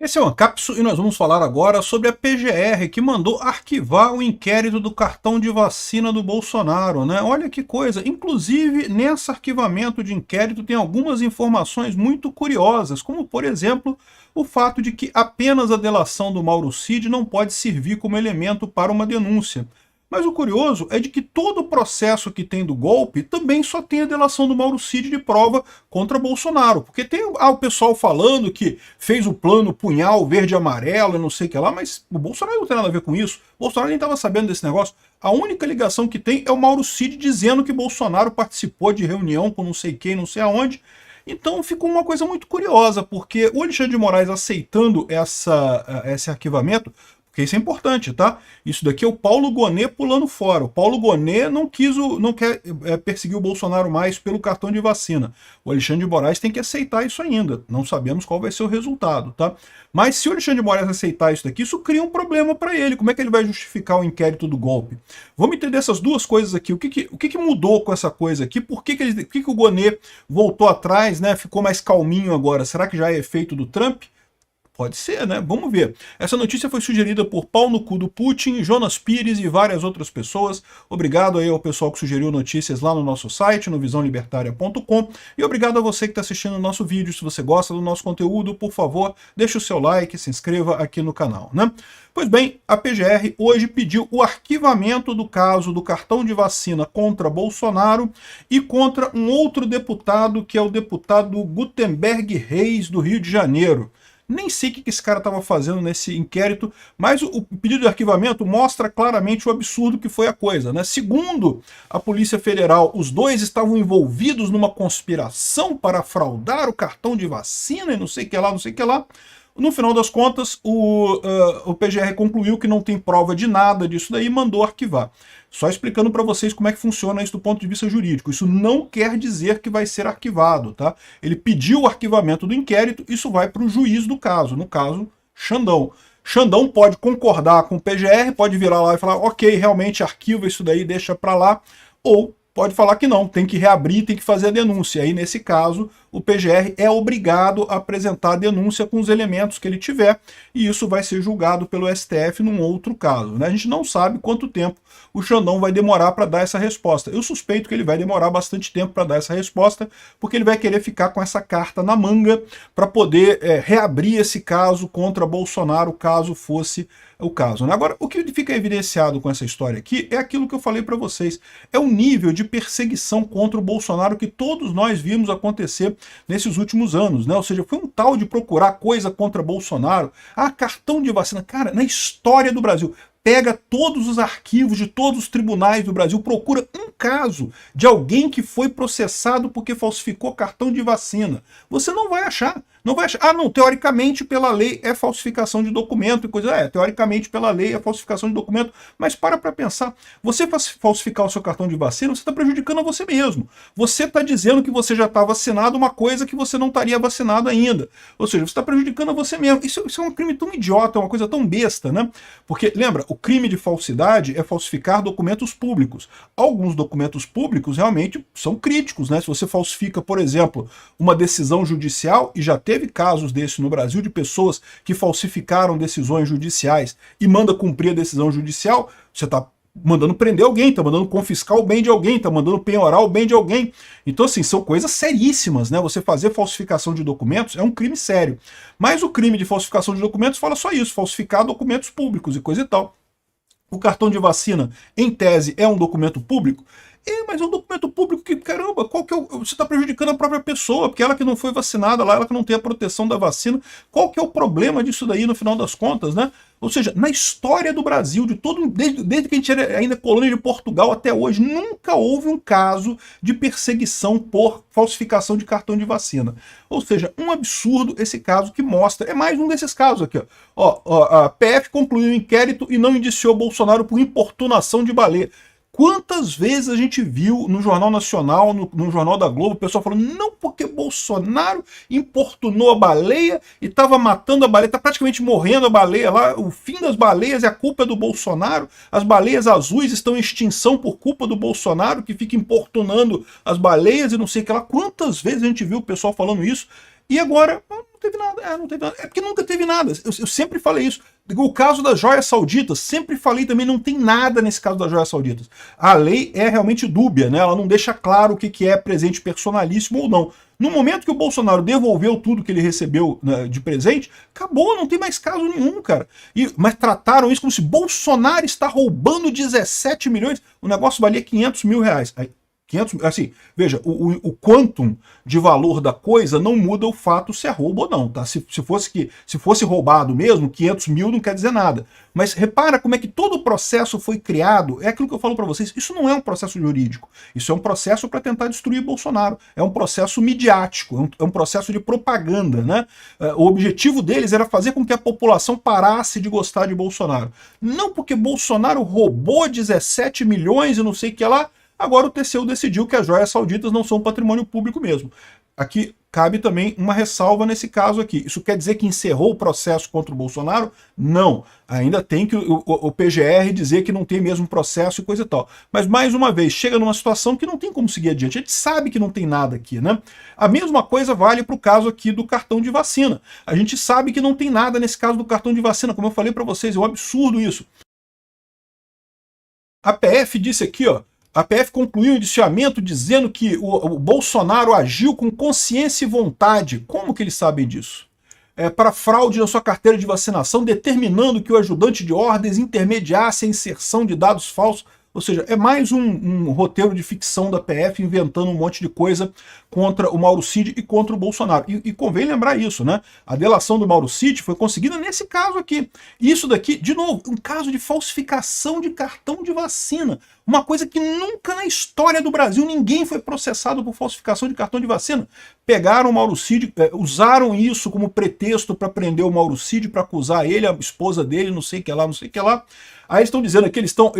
Esse é o Ancapsu e nós vamos falar agora sobre a PGR, que mandou arquivar o inquérito do cartão de vacina do Bolsonaro, né? Olha que coisa. Inclusive, nesse arquivamento de inquérito tem algumas informações muito curiosas, como, por exemplo, o fato de que apenas a delação do Mauro Cid não pode servir como elemento para uma denúncia. Mas o curioso é de que todo o processo que tem do golpe também só tem a delação do Mauro Cid de prova contra Bolsonaro. Porque tem o pessoal falando que fez o plano punhal verde e amarelo e não sei o que lá, mas o Bolsonaro não tem nada a ver com isso. O Bolsonaro nem estava sabendo desse negócio. A única ligação que tem é o Mauro Cid dizendo que Bolsonaro participou de reunião com não sei quem, não sei aonde. Então ficou uma coisa muito curiosa, porque o Alexandre de Moraes aceitando esse arquivamento, porque isso é importante, tá? Isso daqui é o Paulo Gonet pulando fora. O Paulo Gonet não quer perseguir o Bolsonaro mais pelo cartão de vacina. O Alexandre de Moraes tem que aceitar isso ainda. Não sabemos qual vai ser o resultado, tá? Mas se o Alexandre de Moraes aceitar isso daqui, isso cria um problema para ele. Como é que ele vai justificar o inquérito do golpe? Vamos entender essas duas coisas aqui. O que mudou com essa coisa aqui? Por que o Gonet voltou atrás, né? Ficou mais calminho agora? Será que já é efeito do Trump? Pode ser, né? Vamos ver. Essa notícia foi sugerida por Pau no Cu do Putin, Jonas Pires e várias outras pessoas. Obrigado aí ao pessoal que sugeriu notícias lá no nosso site, no visãolibertaria.com. E obrigado a você que está assistindo o nosso vídeo. Se você gosta do nosso conteúdo, por favor, deixe o seu like, se inscreva aqui no canal, né? Pois bem, a PGR hoje pediu o arquivamento do caso do cartão de vacina contra Bolsonaro e contra um outro deputado, que é o deputado Gutenberg Reis, do Rio de Janeiro. Nem sei o que esse cara estava fazendo nesse inquérito, mas o pedido de arquivamento mostra claramente o absurdo que foi a coisa, né? Segundo a Polícia Federal, os dois estavam envolvidos numa conspiração para fraudar o cartão de vacina e não sei o que lá, não sei o que lá. No final das contas, o PGR concluiu que não tem prova de nada disso daí e mandou arquivar. Só explicando para vocês como é que funciona isso do ponto de vista jurídico. Isso não quer dizer que vai ser arquivado, tá? Ele pediu o arquivamento do inquérito, isso vai para o juiz do caso, no caso, Xandão. Xandão pode concordar com o PGR, pode virar lá e falar, ok, realmente arquiva isso daí, deixa para lá, ou pode falar que não, tem que reabrir, tem que fazer a denúncia. Aí, nesse caso, o PGR é obrigado a apresentar a denúncia com os elementos que ele tiver, e isso vai ser julgado pelo STF num outro caso, né? A gente não sabe quanto tempo o Xandão vai demorar para dar essa resposta. Eu suspeito que ele vai demorar bastante tempo para dar essa resposta, porque ele vai querer ficar com essa carta na manga para poder reabrir esse caso contra Bolsonaro, caso fosse o caso, né? Agora, o que fica evidenciado com essa história aqui é aquilo que eu falei para vocês. É o nível de perseguição contra o Bolsonaro que todos nós vimos acontecer nesses últimos anos, né? Ou seja, foi um tal de procurar coisa contra Bolsonaro. Ah, cartão de vacina. Cara, na história do Brasil, pega todos os arquivos de todos os tribunais do Brasil, procura um caso de alguém que foi processado porque falsificou cartão de vacina. Você não vai achar. Não vai achar. Ah, não, teoricamente pela lei é falsificação de documento e coisa. Teoricamente pela lei é falsificação de documento, mas para pensar. Você falsificar o seu cartão de vacina, você está prejudicando a você mesmo. Você está dizendo que você já está vacinado, uma coisa que você não estaria vacinado ainda. Ou seja, você está prejudicando a você mesmo. Isso é um crime tão idiota, é uma coisa tão besta, né? Porque, lembra, o crime de falsidade é falsificar documentos públicos. Alguns documentos públicos realmente são críticos, né? Se você falsifica, por exemplo, uma decisão judicial, e já teve casos desses no Brasil de pessoas que falsificaram decisões judiciais e manda cumprir a decisão judicial, você está mandando prender alguém, está mandando confiscar o bem de alguém, está mandando penhorar o bem de alguém. Então, assim, são coisas seríssimas, né? Você fazer falsificação de documentos é um crime sério. Mas o crime de falsificação de documentos fala só isso, falsificar documentos públicos e coisa e tal. O cartão de vacina, em tese, é um documento público? Mas é um documento público que, caramba, você está prejudicando a própria pessoa, porque ela que não foi vacinada lá, ela que não tem a proteção da vacina. Qual que é o problema disso daí no final das contas, né? Ou seja, na história do Brasil, desde que a gente era ainda colônia de Portugal até hoje, nunca houve um caso de perseguição por falsificação de cartão de vacina. Ou seja, um absurdo esse caso que mostra, é mais um desses casos aqui, ó, a PF concluiu o inquérito e não indiciou Bolsonaro por importunação de baleia. Quantas vezes a gente viu no Jornal Nacional, no Jornal da Globo, o pessoal falando, não, porque Bolsonaro importunou a baleia e estava matando a baleia, está praticamente morrendo a baleia lá, o fim das baleias é a culpa do Bolsonaro, as baleias azuis estão em extinção por culpa do Bolsonaro, que fica importunando as baleias e não sei o que lá. Quantas vezes a gente viu o pessoal falando isso? E agora, teve nada, não teve nada. É porque nunca teve nada. Eu sempre falei isso. O caso das joias sauditas, sempre falei também, não tem nada nesse caso das joias sauditas. A lei é realmente dúbia, né? Ela não deixa claro o que é presente personalíssimo ou não. No momento que o Bolsonaro devolveu tudo que ele recebeu, né, de presente, acabou, não tem mais caso nenhum, cara. Mas trataram isso como se Bolsonaro está roubando 17 milhões, o negócio valia 500 mil reais. Aí, 500, assim, veja, o quantum de valor da coisa não muda o fato se é roubo ou não, tá? Se fosse roubado mesmo, 500 mil não quer dizer nada. Mas repara como é que todo o processo foi criado, é aquilo que eu falo para vocês, isso não é um processo jurídico, isso é um processo para tentar destruir Bolsonaro, é um processo midiático, é um processo de propaganda, né? O objetivo deles era fazer com que a população parasse de gostar de Bolsonaro. Não porque Bolsonaro roubou 17 milhões e não sei o que lá, agora o TCU decidiu que as joias sauditas não são patrimônio público mesmo. Aqui cabe também uma ressalva nesse caso aqui. Isso quer dizer que encerrou o processo contra o Bolsonaro? Não. Ainda tem que o PGR dizer que não tem mesmo processo e coisa e tal. Mas, mais uma vez, chega numa situação que não tem como seguir adiante. A gente sabe que não tem nada aqui, né? A mesma coisa vale para o caso aqui do cartão de vacina. A gente sabe que não tem nada nesse caso do cartão de vacina. Como eu falei para vocês, é um absurdo isso. A PF disse aqui, ó, a PF concluiu o indiciamento dizendo que o Bolsonaro agiu com consciência e vontade. Como que eles sabem disso? Para fraude na sua carteira de vacinação, determinando que o ajudante de ordens intermediasse a inserção de dados falsos. Ou seja, é mais um roteiro de ficção da PF inventando um monte de coisa contra o Mauro Cid e contra o Bolsonaro. E convém lembrar isso, né? A delação do Mauro Cid foi conseguida nesse caso aqui. Isso daqui, de novo, um caso de falsificação de cartão de vacina. Uma coisa que nunca na história do Brasil ninguém foi processado por falsificação de cartão de vacina. Pegaram o Mauro Cid, usaram isso como pretexto para prender o Mauro Cid, para acusar ele, a esposa dele, não sei o que lá, não sei o que lá. Aí eles estão dizendo aqui, eles estão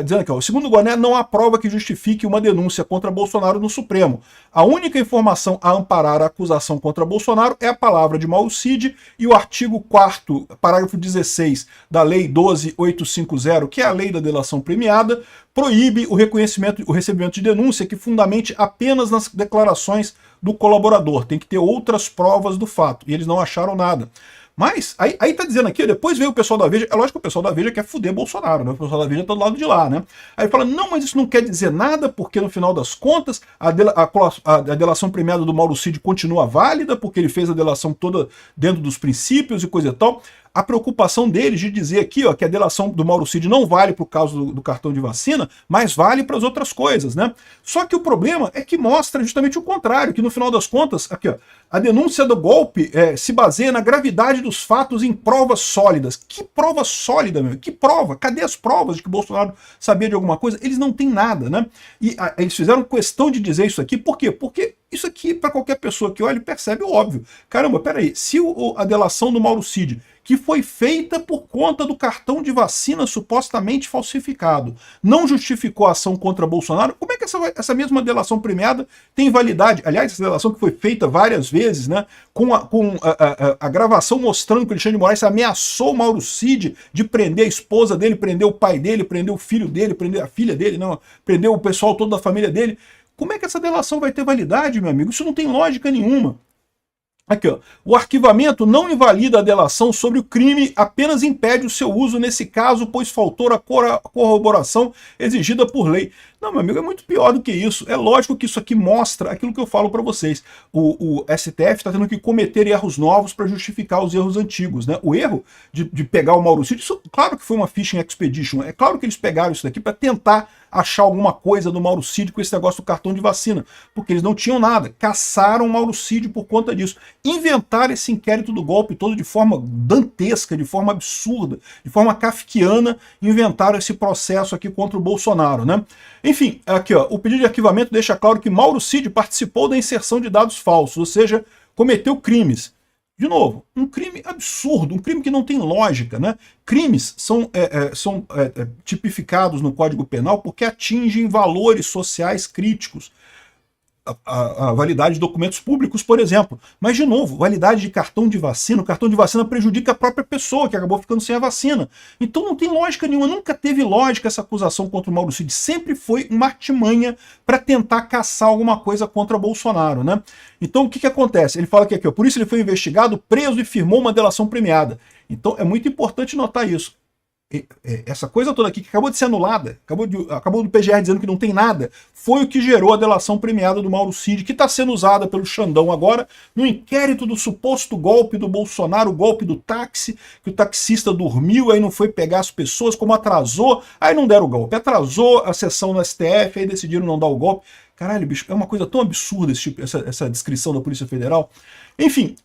dizendo aqui, ó, segundo o Goné, não há prova que justifique uma denúncia contra Bolsonaro no Supremo. A única informação a amparar a acusação contra Bolsonaro é a palavra de Mauro Cid e o artigo 4º, parágrafo 16 da Lei 12.850, que é a lei da delação premiada, proíbe o reconhecimento, o recebimento de denúncia que fundamente apenas nas declarações do colaborador. Tem que ter outras provas do fato. E eles não acharam nada. Mas, aí tá dizendo aqui, depois veio o pessoal da Veja, é lógico que o pessoal da Veja quer fuder Bolsonaro, né? O pessoal da Veja tá do lado de lá, né? Aí fala, não, mas isso não quer dizer nada, porque no final das contas, a delação premiada do Mauro Cid continua válida, porque ele fez a delação toda dentro dos princípios e coisa e tal. A preocupação deles de dizer aqui, ó, que a delação do Mauro Cid não vale para o caso do cartão de vacina, mas vale para as outras coisas, né? Só que o problema é que mostra justamente o contrário, que no final das contas, aqui, ó, a denúncia do golpe se baseia na gravidade dos fatos em provas sólidas. Que prova sólida, meu? Que prova? Cadê as provas de que o Bolsonaro sabia de alguma coisa? Eles não têm nada, né? E eles fizeram questão de dizer isso aqui, por quê? Porque isso aqui, para qualquer pessoa que olhe, percebe o óbvio. Caramba, peraí, se a delação do Mauro Cid, que foi feita por conta do cartão de vacina supostamente falsificado, não justificou a ação contra Bolsonaro, como é que essa mesma delação premiada tem validade? Aliás, essa delação que foi feita várias vezes, né, com a gravação mostrando que o Alexandre de Moraes ameaçou o Mauro Cid de prender a esposa dele, prender o pai dele, prender o filho dele, prender a filha dele, não, prender o pessoal todo da família dele. Como é que essa delação vai ter validade, meu amigo? Isso não tem lógica nenhuma. Aqui, ó. O arquivamento não invalida a delação sobre o crime, apenas impede o seu uso nesse caso, pois faltou a corroboração exigida por lei. Não, meu amigo, é muito pior do que isso. É lógico que isso aqui mostra aquilo que eu falo para vocês. O STF está tendo que cometer erros novos para justificar os erros antigos, né? O erro de pegar o Mauro Cid, isso, claro que foi uma phishing expedition. É claro que eles pegaram isso daqui para tentar achar alguma coisa do Mauro Cid com esse negócio do cartão de vacina, porque eles não tinham nada. Caçaram o Mauro Cid por conta disso. Inventaram esse inquérito do golpe todo de forma dantesca, de forma absurda, de forma kafkiana, inventaram esse processo aqui contra o Bolsonaro, né? Enfim, aqui, ó, o pedido de arquivamento deixa claro que Mauro Cid participou da inserção de dados falsos, ou seja, cometeu crimes. De novo, um crime absurdo, um crime que não tem lógica, né? Crimes são tipificados no Código Penal porque atingem valores sociais críticos. a validade de documentos públicos, por exemplo. Mas, de novo, validade de cartão de vacina, o cartão de vacina prejudica a própria pessoa, que acabou ficando sem a vacina. Então não tem lógica nenhuma, nunca teve lógica essa acusação contra o Mauro Cid, sempre foi uma artimanha para tentar caçar alguma coisa contra Bolsonaro, né? Então o que acontece? Ele fala que aqui, ó, por isso ele foi investigado, preso e firmou uma delação premiada. Então é muito importante notar isso. Essa coisa toda aqui que acabou de ser anulada, acabou do PGR dizendo que não tem nada, foi o que gerou a delação premiada do Mauro Cid, que está sendo usada pelo Xandão agora no inquérito do suposto golpe do Bolsonaro, o golpe do táxi, que o taxista dormiu, aí não foi pegar as pessoas, como atrasou, aí não deram o golpe, atrasou a sessão no STF, aí decidiram não dar o golpe. Caralho, bicho, é uma coisa tão absurda essa descrição da Polícia Federal. Enfim,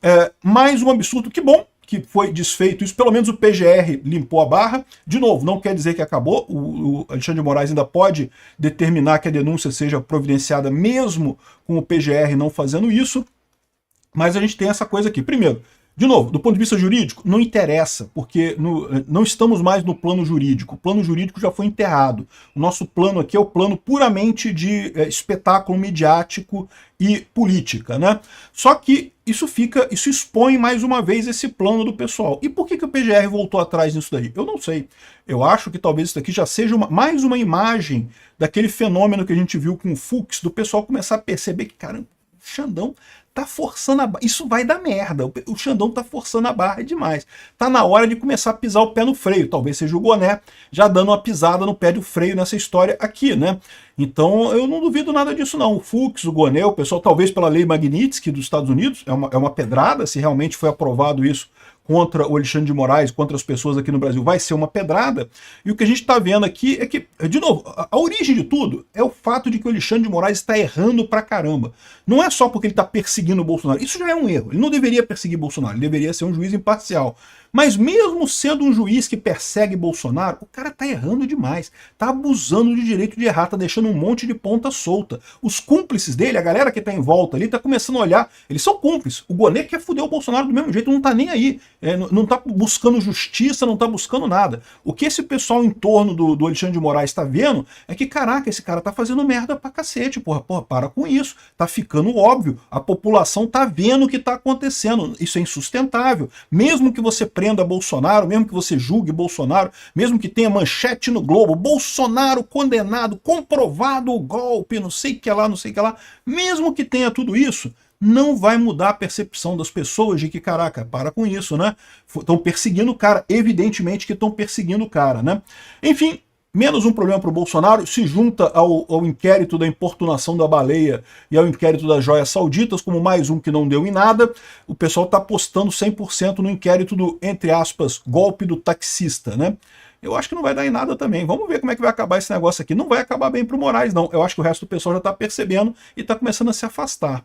mais um absurdo, que bom que foi desfeito isso, pelo menos o PGR limpou a barra. De novo, não quer dizer que acabou, o Alexandre de Moraes ainda pode determinar que a denúncia seja providenciada mesmo com o PGR não fazendo isso, mas a gente tem essa coisa aqui. Primeiro, de novo, do ponto de vista jurídico, não interessa, porque não estamos mais no plano jurídico. O plano jurídico já foi enterrado. O nosso plano aqui é o plano puramente de espetáculo midiático e política, né? Só que isso expõe mais uma vez esse plano do pessoal. E por que o PGR voltou atrás nisso daí? Eu não sei. Eu acho que talvez isso daqui já seja mais uma imagem daquele fenômeno que a gente viu com o Fux, do pessoal começar a perceber que, cara, o Xandão tá forçando a barra. Isso vai dar merda. O Xandão tá forçando a barra demais. Tá na hora de começar a pisar o pé no freio. Talvez seja o Goné já dando uma pisada no pé do freio nessa história aqui, né? Então eu não duvido nada disso não. O Fux, o Goné, o pessoal, talvez pela lei Magnitsky dos Estados Unidos, é uma pedrada, se realmente foi aprovado isso contra o Alexandre de Moraes, contra as pessoas aqui no Brasil, vai ser uma pedrada. E o que a gente está vendo aqui é que, de novo, a origem de tudo é o fato de que o Alexandre de Moraes está errando pra caramba. Não é só porque ele está perseguindo o Bolsonaro. Isso já é um erro. Ele não deveria perseguir Bolsonaro, ele deveria ser um juiz imparcial. Mas mesmo sendo um juiz que persegue Bolsonaro, o cara tá errando demais, tá abusando de direito de errar, tá deixando um monte de ponta solta. Os cúmplices dele, a galera que tá em volta ali, tá começando a olhar, eles são cúmplices. O Goné quer fuder o Bolsonaro do mesmo jeito, não tá nem aí. Não tá buscando justiça, não tá buscando nada. O que esse pessoal em torno do Alexandre de Moraes tá vendo é que, caraca, esse cara tá fazendo merda pra cacete, porra, para com isso. Tá ficando óbvio, a população tá vendo o que tá acontecendo, isso é insustentável. Mesmo que você prenda Bolsonaro, mesmo que você julgue Bolsonaro, mesmo que tenha manchete no Globo, Bolsonaro condenado, comprovado o golpe, não sei o que lá, não sei o que lá, mesmo que tenha tudo isso, não vai mudar a percepção das pessoas de que, caraca, para com isso, né? Estão perseguindo o cara, evidentemente que estão perseguindo o cara, né? Enfim, menos um problema para o Bolsonaro, se junta ao inquérito da importunação da baleia e ao inquérito das joias sauditas, como mais um que não deu em nada. O pessoal está apostando 100% no inquérito do, entre aspas, golpe do taxista, né? Eu acho que não vai dar em nada também. Vamos ver como é que vai acabar esse negócio aqui. Não vai acabar bem para o Moraes, não. Eu acho que o resto do pessoal já está percebendo e está começando a se afastar.